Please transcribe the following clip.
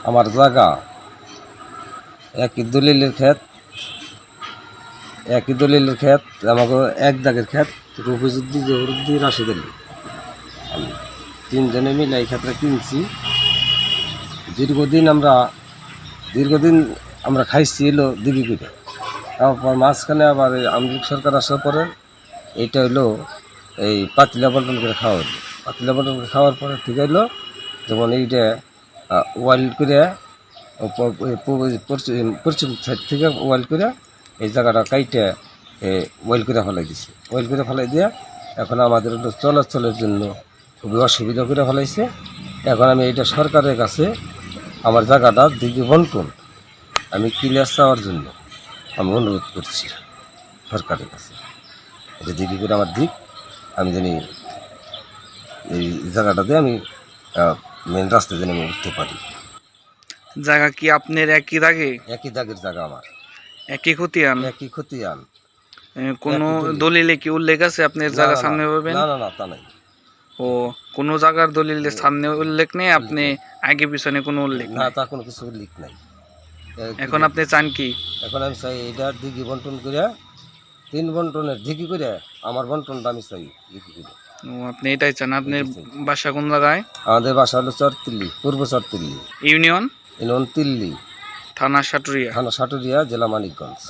আমার জায়গা একই দলিলের ক্ষেত আমাকে এক দাগের ক্ষেত রফিজুদ্দিন জহুরুদ্দিন রাশিদ আলী আমি তিনজনে মিলে এই ক্ষেত্রে কিনছি। দীর্ঘদিন আমরা খাইছি এলো দিঘি করে। তারপর মাঝখানে আবার এই আওয়ামী লীগ সরকার আসার পরে এইটা হলো এই পাতিলা বন্টন করে খাওয়া হলো। পাতিলা বন্টন করে খাওয়ার পরে ঠিক হইলো যেমন এইটা ওয়াইল করে পশ্চিম সাইড থেকে ওয়াইল করে এই জায়গাটা কাইটে ওয়াইল করে ফেলাই দিছে। ওয়াইল করে ফেলাই দিয়ে এখন আমাদের চলাচলের জন্য খুবই অসুবিধা করে ফেলাইছে। এখন আমি এইটা সরকারের কাছে আমার জায়গাটা দিঘি বন্টন আমি ক্লিয়ার চাওয়ার জন্য আমি অনুরোধ করছি সরকারের কাছে। এটা দিঘি করে আমার দিক আমি জানি এই জায়গাটাতে আমি মেন রাস্তায় যেন আমি উঠতে পারি। জায়গা কি আপনার একই দাগে? একই দাগের জায়গা আমার, একই খতিয়ান? একই খতিয়ান। কোনো দলিলে কি উল্লেখ আছে আপনার জায়গা সামনে পাবেন? না না না, তা নাই। ও কোনো জায়গার দলিলের সামনে উল্লেখ নেই, আপনি আগে পিছনে কোনো উল্লেখ না, নাই? তা কোনো কিছু উল্লেখ নাই। এখন আপনি চান কি? এখন আমি চাই এটা দিঘি বন্টন করে 3 বন্টনের দিঘি করে আমার বন্টনটা আমি চাই দিঘি করে। ও আপনি এটাই চান? আপনার বাসা কোন জায়গায়? আমাদের বাসা হলো চরতিল্লি, পূর্ব চরতিল্লি, ইউনিয়ন তিল্লি, থানা সাটুরিয়া, থানা সাটুরিয়া, জেলা মানিকগঞ্জ।